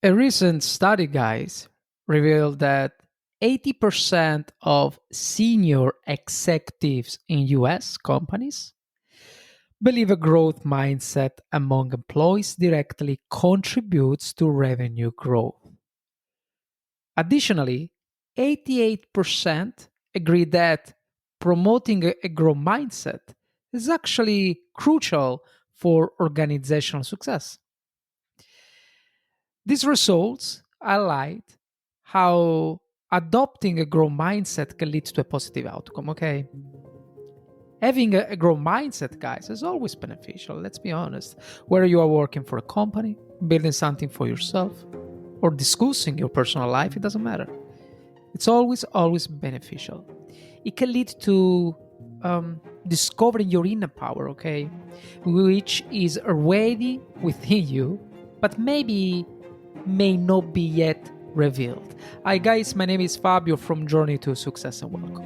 A recent study, guys, revealed that 80% of senior executives in US companies believe a growth mindset among employees directly contributes to revenue growth. Additionally, 88% agree that promoting a growth mindset is actually crucial for organizational success. These results highlight how adopting a growth mindset can lead to a positive outcome, okay? Having a growth mindset, guys, is always beneficial, let's be honest. Whether you are working for a company, building something for yourself, or discussing your personal life, it doesn't matter. It's always beneficial. It can lead to discovering your inner power, okay? Which is already within you, but maybe may not be yet revealed. Hi, guys, my name is Fabio from Journey to Success and welcome.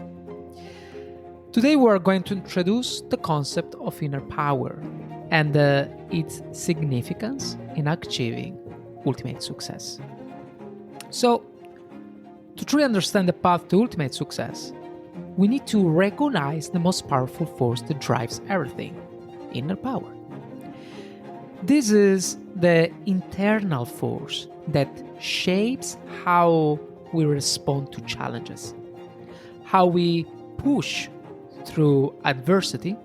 Today, we are going to introduce the concept of inner power and its significance in achieving ultimate success. So, to truly understand the path to ultimate success, we need to recognize the most powerful force that drives everything: inner power. This is the internal force that shapes how we respond to challenges, how we push through adversity,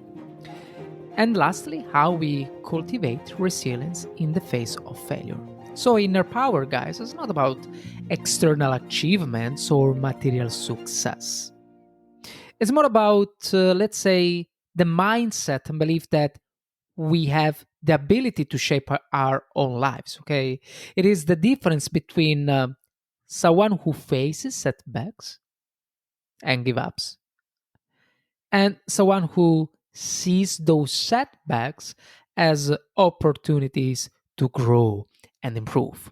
and lastly, how we cultivate resilience in the face of failure. So, inner power, guys, is not about external achievements or material success. It's more about, let's say, the mindset and belief that we have the ability to shape our own lives, okay? It is the difference between someone who faces setbacks and give ups and someone who sees those setbacks as opportunities to grow and improve.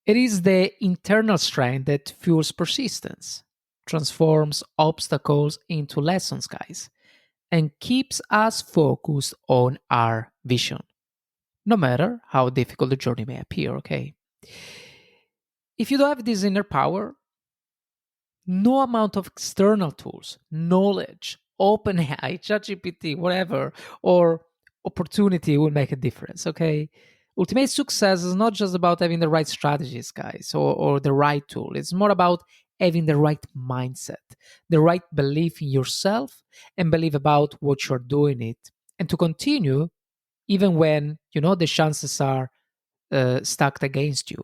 It is the internal strength that fuels persistence, transforms obstacles into lessons, guys, and keeps us focused on our vision, no matter how difficult the journey may appear, okay? If you don't have this inner power, no amount of external tools, knowledge, OpenAI, ChatGPT, whatever, or opportunity will make a difference, okay? Ultimate success is not just about having the right strategies, guys, or the right tool. It's more about having the right mindset, the right belief in yourself, and believe about what you're doing it, and to continue even when the chances are stacked against you.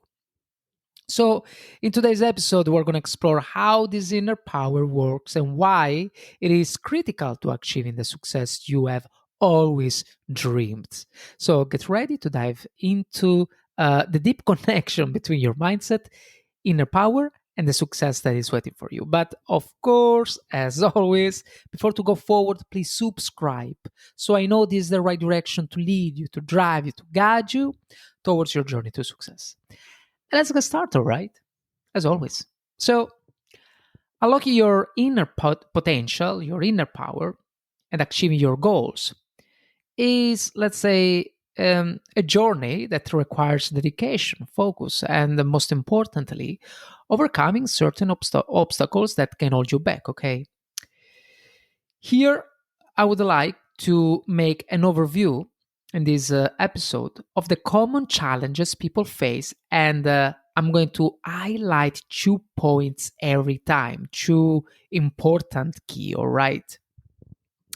So, in today's episode, we're going to explore how this inner power works and why it is critical to achieving the success you have always dreamed. So, get ready to dive into the deep connection between your mindset, inner power, and the success that is waiting for you. But of course, as always, before to go forward, please subscribe so I know this is the right direction to lead you, to drive you, to guide you towards your journey to success. And let's get started, right? As always. So, unlocking your inner potential, your inner power, and achieving your goals is, let's say, a journey that requires dedication, focus, and most importantly, overcoming certain obstacles that can hold you back, okay? Here, I would like to make an overview in this episode of the common challenges people face, and I'm going to highlight 2 points every time, two important key, all right?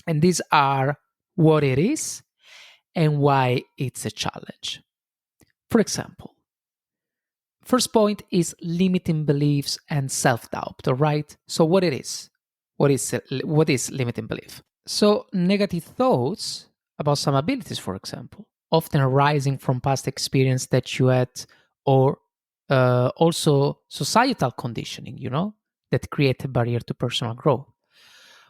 And these are what it is and why it's a challenge. For example, first point is limiting beliefs and self-doubt, all right? So what it is? What is limiting belief? So negative thoughts about some abilities, for example, often arising from past experience that you had, or also societal conditioning, that create a barrier to personal growth.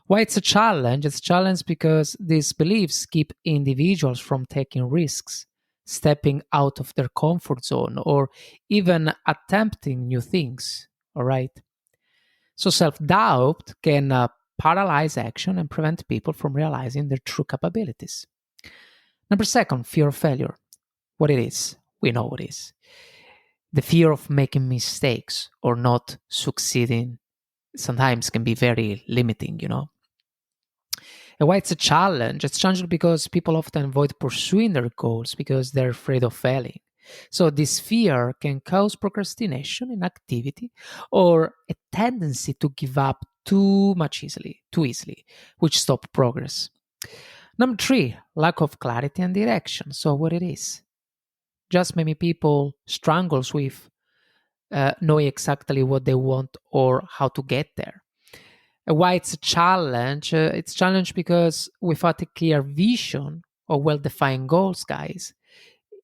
Why it's a challenge? It's a challenge because these beliefs keep individuals from taking risks, stepping out of their comfort zone, or even attempting new things. All right. So self doubt can paralyze action and prevent people from realizing their true capabilities. Number second, fear of failure. What it is? We know what it is. The fear of making mistakes or not succeeding sometimes can be very limiting. And why it's a challenge? It's challenging because people often avoid pursuing their goals because they're afraid of failing. So this fear can cause procrastination in activity or a tendency to give up too easily, which stop progress. Number three, lack of clarity and direction. So what it is? Just many people struggles with knowing exactly what they want or how to get there. Why it's a challenge? It's a challenge because without a clear vision or well-defined goals, guys,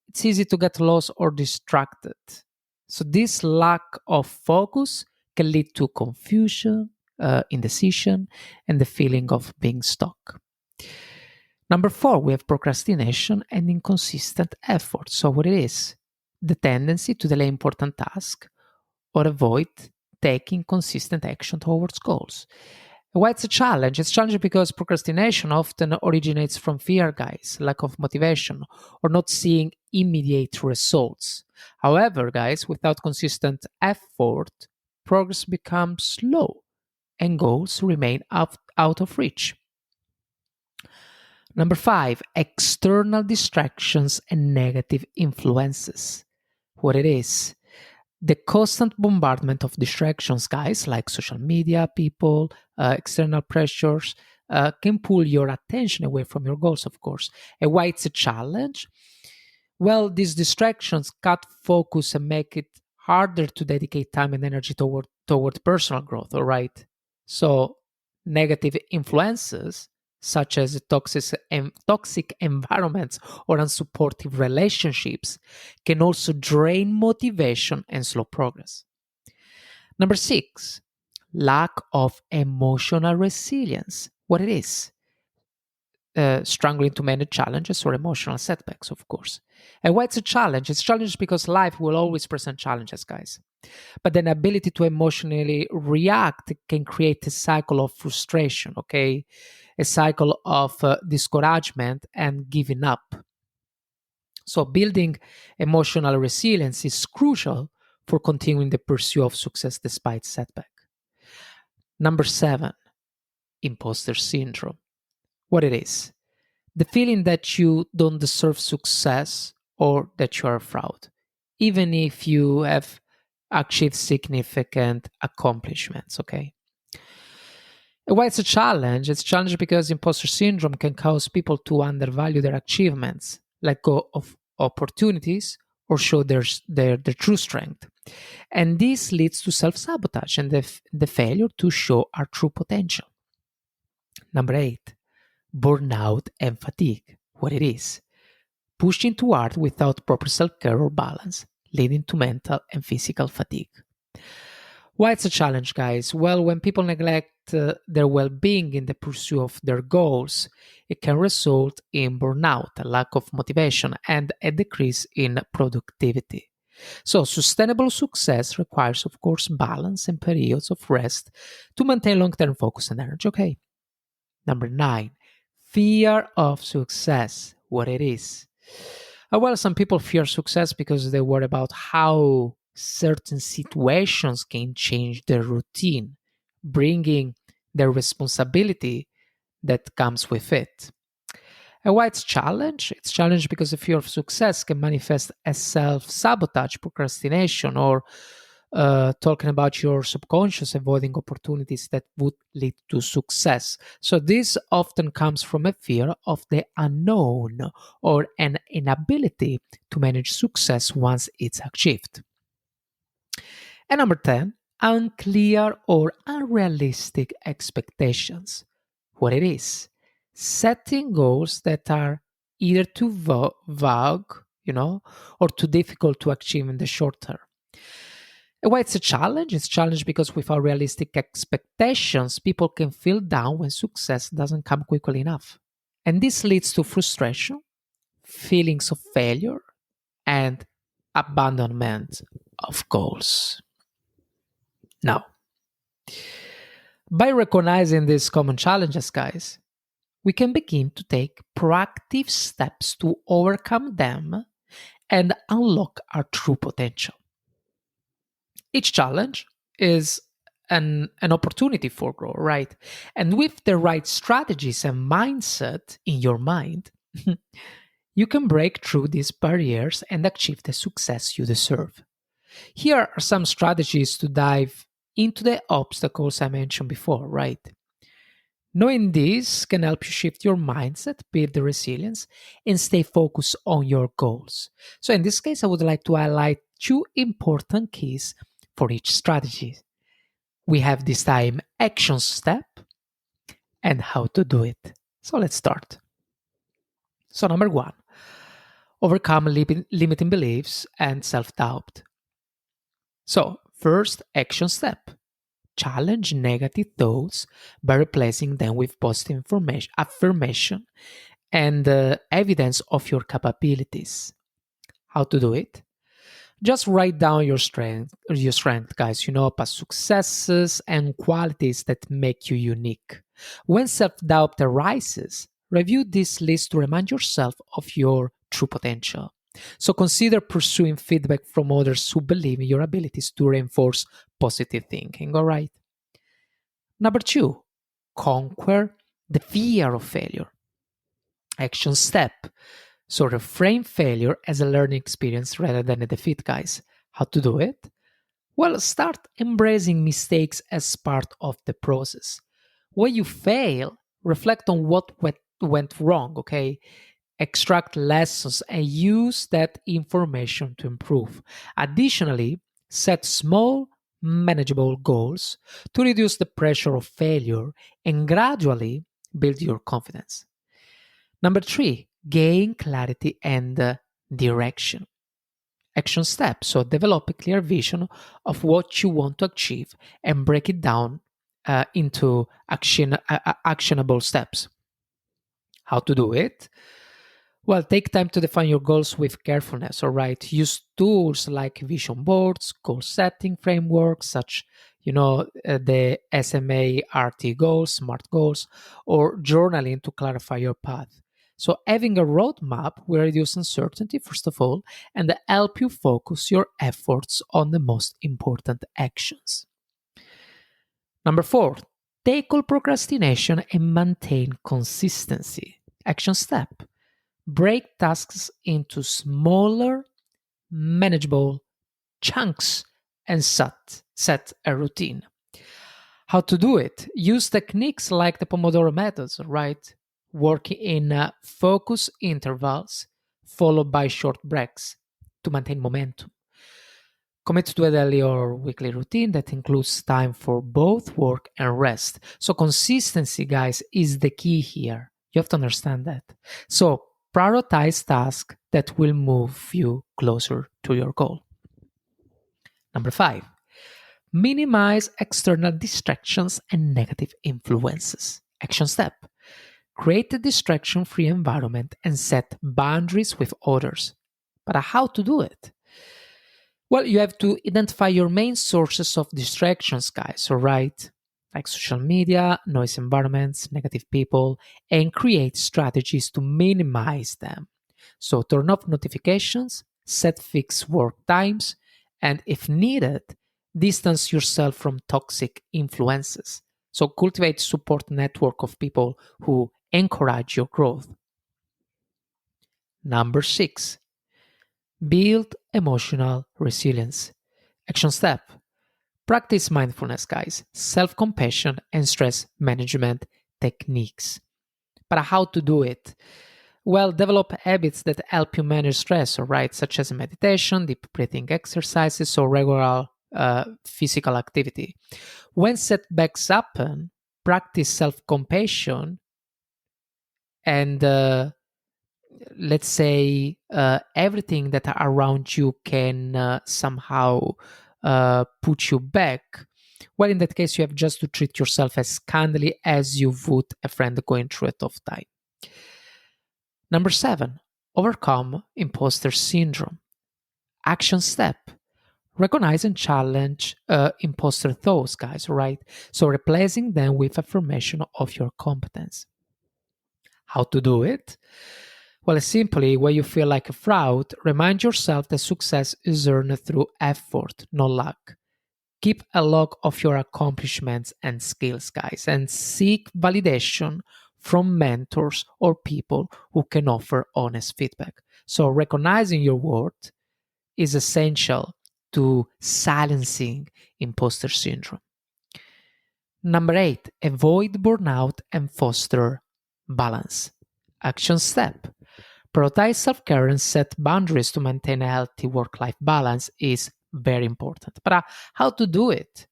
it's easy to get lost or distracted. So this lack of focus can lead to confusion, indecision, and the feeling of being stuck. Number four, we have procrastination and inconsistent effort. So what it is? The tendency to delay important tasks or avoid taking consistent action towards goals. Why it's a challenge? It's challenging because procrastination often originates from fear, guys, lack of motivation, or not seeing immediate results. However, guys, without consistent effort, progress becomes slow and goals remain out of reach. Number five, external distractions and negative influences. What it is? The constant bombardment of distractions, guys, like social media, people, external pressures, can pull your attention away from your goals, of course. And why it's a challenge? Well, these distractions cut focus and make it harder to dedicate time and energy toward personal growth, all right? So, negative influences such as toxic environments or unsupportive relationships can also drain motivation and slow progress. Number six, lack of emotional resilience. What it is? Struggling to manage challenges or emotional setbacks, of course. And why it's a challenge? It's a challenge because life will always present challenges, guys. But an ability to emotionally react can create a cycle of frustration, okay? A cycle of discouragement and giving up. So, building emotional resilience is crucial for continuing the pursuit of success despite setback. Number seven, imposter syndrome. What it is? The feeling that you don't deserve success or that you are a fraud, even if you have achieved significant accomplishments, okay? Why it's a challenge? It's a challenge because imposter syndrome can cause people to undervalue their achievements, let go of opportunities, or show their true strength. And this leads to self sabotage and the failure to show our true potential. Number eight, burnout and fatigue. What it is? Pushing too hard without proper self care or balance, leading to mental and physical fatigue. Why it's a challenge, guys? Well, when people neglect their well being in the pursuit of their goals, it can result in burnout, a lack of motivation, and a decrease in productivity. So, sustainable success requires, of course, balance and periods of rest to maintain long term focus and energy. Okay. Number nine, fear of success. What it is? Well, some people fear success because they worry about how certain situations can change their routine, bringing the responsibility that comes with it. And why it's challenge? It's challenge because the fear of success can manifest as self-sabotage, procrastination, or talking about your subconscious avoiding opportunities that would lead to success. So this often comes from a fear of the unknown or an inability to manage success once it's achieved. And number 10, unclear or unrealistic expectations. What it is? Setting goals that are either too vague, or too difficult to achieve in the short term. And why it's a challenge? It's a challenge because without realistic expectations, people can feel down when success doesn't come quickly enough. And this leads to frustration, feelings of failure, and abandonment of goals. Now, by recognizing these common challenges, guys, we can begin to take proactive steps to overcome them and unlock our true potential. Each challenge is an opportunity for growth, right? And with the right strategies and mindset in your mind, you can break through these barriers and achieve the success you deserve. Here are some strategies to dive into the obstacles I mentioned before, right? Knowing this can help you shift your mindset, build the resilience, and stay focused on your goals. So, in this case, I would like to highlight two important keys for each strategy. We have this time action step and how to do it. So, let's start. So, number one, overcome limiting beliefs and self doubt. So, first action step, challenge negative thoughts by replacing them with positive information, affirmation, and evidence of your capabilities. How to do it? Just write down your strength, guys. Past successes and qualities that make you unique. When self-doubt arises, review this list to remind yourself of your true potential. So consider pursuing feedback from others who believe in your abilities to reinforce positive thinking. All right. Number two, conquer the fear of failure. Action step. So reframe failure as a learning experience rather than a defeat, guys. How to do it? Well, start embracing mistakes as part of the process. When you fail, reflect on what went wrong, okay? Extract lessons and use that information to improve. Additionally, set small, manageable goals to reduce the pressure of failure and gradually build your confidence. Number three, gain clarity and direction. Action steps. So develop a clear vision of what you want to achieve and break it down into actionable steps. How to do it? Well, take time to define your goals with carefulness, all right? Use tools like vision boards, goal setting frameworks, the SMART goals, SMART goals, or journaling to clarify your path. So, having a roadmap will reduce uncertainty, first of all, and help you focus your efforts on the most important actions. Number four, tackle procrastination and maintain consistency. Action step. Break tasks into smaller, manageable chunks and set a routine. How to do it? Use techniques like the Pomodoro methods, right? Working in focus intervals followed by short breaks to maintain momentum. Commit to a daily or weekly routine that includes time for both work and rest. So, consistency, guys, is the key here. You have to understand that. So, prioritize tasks that will move you closer to your goal. Number five, minimize external distractions and negative influences. Action step. Create a distraction free environment and set boundaries with others. But how to do it? Well, you have to identify your main sources of distractions, guys, all right? Like social media, noise environments, negative people, and create strategies to minimize them. So turn off notifications, set fixed work times, and if needed, distance yourself from toxic influences. So cultivate support network of people who encourage your growth. Number six, build emotional resilience. Action step. Practice mindfulness, guys, self compassion, and stress management techniques. But how to do it? Well, develop habits that help you manage stress, all right, such as meditation, deep breathing exercises, or regular physical activity. When setbacks happen, practice self compassion and let's say everything that around you can somehow put you back. Well, in that case, you have just to treat yourself as kindly as you would a friend going through a tough time. Number seven, overcome imposter syndrome. Action step. Recognize and challenge imposter thoughts, guys, right? So replacing them with affirmation of your competence. How to do it? Well, simply, when you feel like a fraud, remind yourself that success is earned through effort, not luck. Keep a log of your accomplishments and skills, guys, and seek validation from mentors or people who can offer honest feedback. So, recognizing your worth is essential to silencing imposter syndrome. Number eight, avoid burnout and foster balance. Action step. Prioritize self care and set boundaries to maintain a healthy work life balance is very important. But how to do it?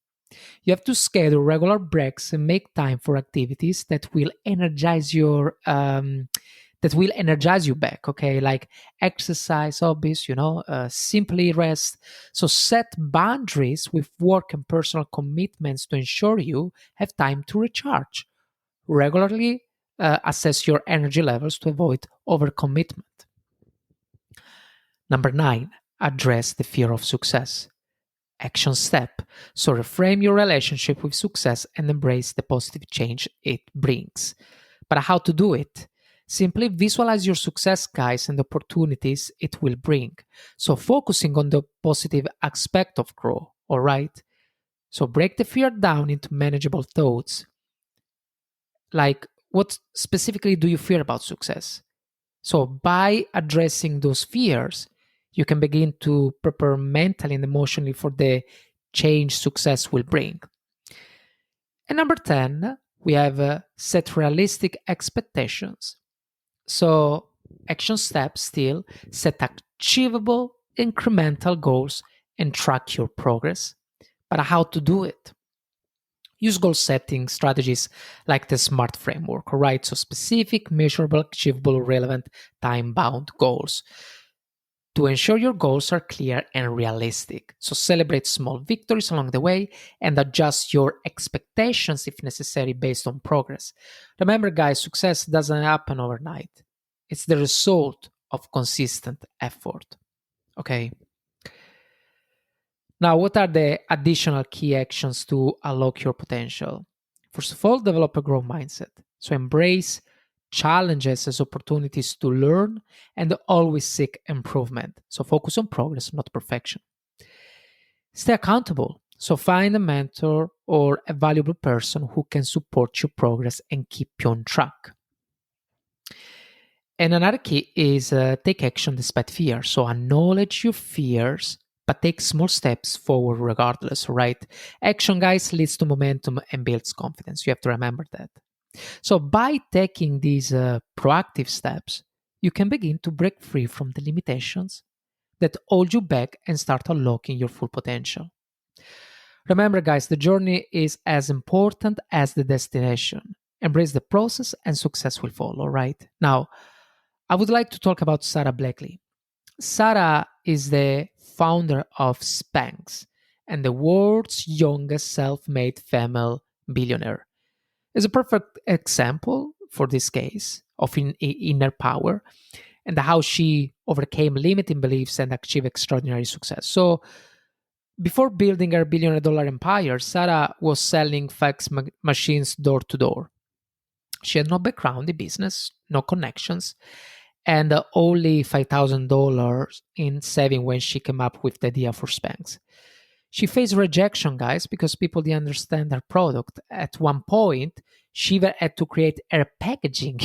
You have to schedule regular breaks and make time for activities that will energize you back. Okay, like exercise, hobbies. Simply rest. So set boundaries with work and personal commitments to ensure you have time to recharge. Regularly assess your energy levels to avoid overcommitment. Number nine, address the fear of success. Action step. So reframe your relationship with success and embrace the positive change it brings. But how to do it? Simply visualize your success, guys, and the opportunities it will bring. So focusing on the positive aspect of growth, all right? So break the fear down into manageable thoughts. Like, what specifically do you fear about success? So, by addressing those fears, you can begin to prepare mentally and emotionally for the change success will bring. And number 10, we have set realistic expectations. So, action steps still set achievable incremental goals and track your progress. But how to do it? Use goal setting strategies like the SMART framework, all right? So specific, measurable, achievable, relevant, time bound goals to ensure your goals are clear and realistic. So celebrate small victories along the way and adjust your expectations if necessary based on progress. Remember, guys, success doesn't happen overnight, it's the result of consistent effort. Okay. Now, what are the additional key actions to unlock your potential? First of all, develop a growth mindset. So embrace challenges as opportunities to learn and always seek improvement. So focus on progress, not perfection. Stay accountable. So find a mentor or a valuable person who can support your progress and keep you on track. And another key is take action despite fear. So acknowledge your fears, but take small steps forward regardless, right? Action, guys, leads to momentum and builds confidence. You have to remember that. So by taking these proactive steps, you can begin to break free from the limitations that hold you back and start unlocking your full potential. Remember, guys, the journey is as important as the destination. Embrace the process and success will follow, right? Now, I would like to talk about Sarah Blakely. Sarah is the founder of Spanx and the world's youngest self made female billionaire. Is a perfect example for this case of inner power and how she overcame limiting beliefs and achieved extraordinary success. So, before building her billionaire dollar empire, Sarah was selling fax machines door to door. She had no background in business, no connections, and only $5,000 in saving when she came up with the idea for Spanx. She faced rejection, guys, because people didn't understand her product. At one point, she even had to create her packaging,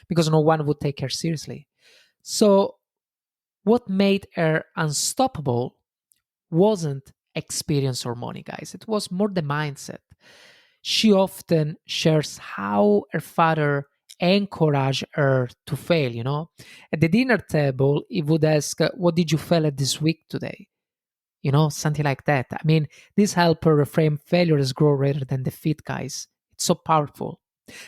because no one would take her seriously. So, what made her unstoppable wasn't experience or money, guys. It was more the mindset. She often shares how her father encouraged her to fail, At the dinner table, he would ask, what did you fail at this week today? Something like that. I mean, this helped her reframe failure as growth rather than defeat, guys. It's so powerful.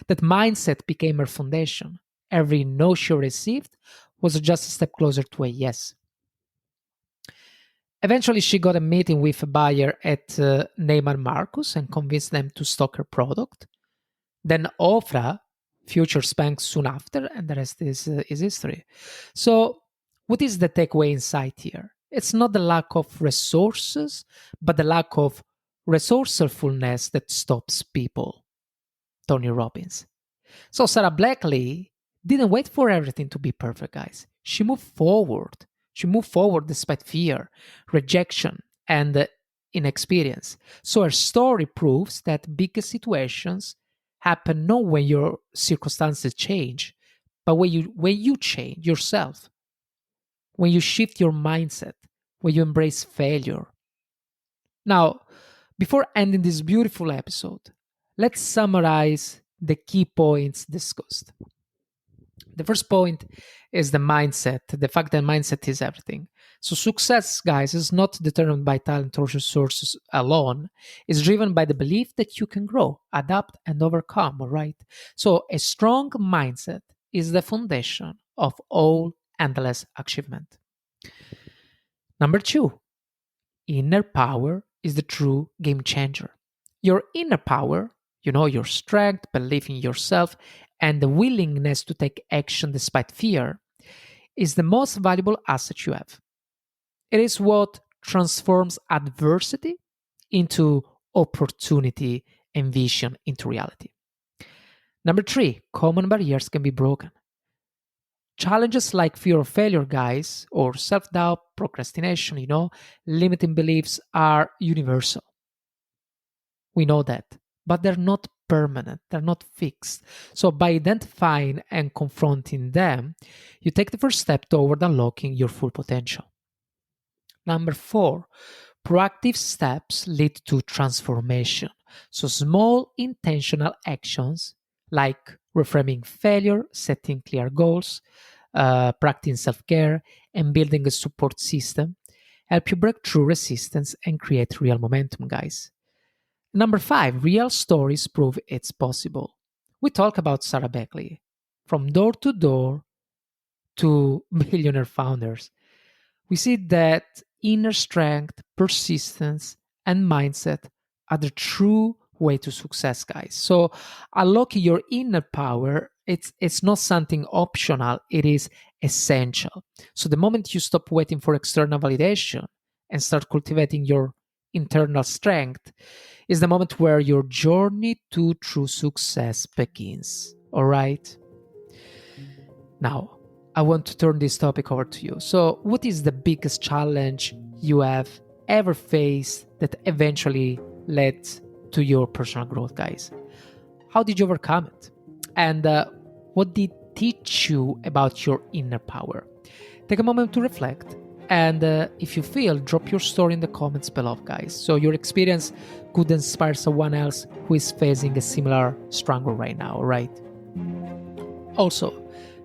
That mindset became her foundation. Every no she received was just a step closer to a yes. Eventually, she got a meeting with a buyer at Neiman Marcus and convinced them to stock her product. Then Ofra, future Spanx soon after, and the rest is history. So, what is the takeaway insight here? It's not the lack of resources, but the lack of resourcefulness that stops people. Tony Robbins. So, Sarah Blakely didn't wait for everything to be perfect, guys. She moved forward. She moved forward despite fear, rejection, and inexperience. So her story proves that big situations happen not when your circumstances change, but when you change yourself, when you shift your mindset, when you embrace failure. Now, before ending this beautiful episode, let's summarize the key points discussed. The first point is the mindset, the fact that mindset is everything. So, success, guys, is not determined by talent or resources alone. It's driven by the belief that you can grow, adapt, and overcome, all right? So, a strong mindset is the foundation of all endless achievement. Number two, inner power is the true game changer. Your inner power, your strength, belief in yourself, and the willingness to take action despite fear, is the most valuable asset you have. It is what transforms adversity into opportunity and vision into reality. Number three, common barriers can be broken. Challenges like fear of failure, guys, or self doubt, procrastination, limiting beliefs are universal. We know that, but they're not permanent, they're not fixed. So, by identifying and confronting them, you take the first step toward unlocking your full potential. Number four, proactive steps lead to transformation. So, small intentional actions like reframing failure, setting clear goals, practicing self care, and building a support system help you break through resistance and create real momentum, guys. Number five, real stories prove it's possible. We talk about Sarah Beckley, from door to door to billionaire founders. We see that inner strength, persistence, and mindset are the true way to success, guys. So unlocking your inner power, it's not something optional, it is essential. So the moment you stop waiting for external validation and start cultivating your internal strength is the moment where your journey to true success begins. All right? Now, I want to turn this topic over to you. So, what is the biggest challenge you have ever faced that eventually led to your personal growth, guys? How did you overcome it? And what did teach you about your inner power? Take a moment to reflect. And if you feel, drop your story in the comments below, guys. So your experience could inspire someone else who is facing a similar struggle right now, right? Also,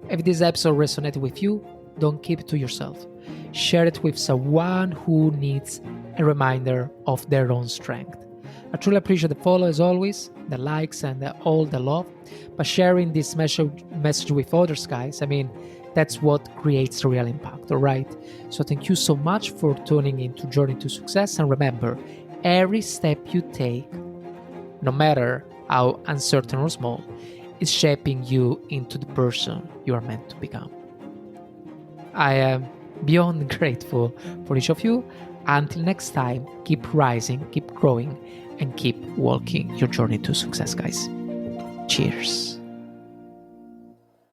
if this episode resonated with you, don't keep it to yourself. Share it with someone who needs a reminder of their own strength. I truly appreciate the follow as always, the likes and all the love. But sharing this message with others, guys, that's what creates real impact, all right? So thank you so much for tuning into Journey to Success. And remember, every step you take, no matter how uncertain or small, is shaping you into the person you are meant to become. I am beyond grateful for each of you. Until next time, keep rising, keep growing, and keep walking your journey to success, guys. Cheers.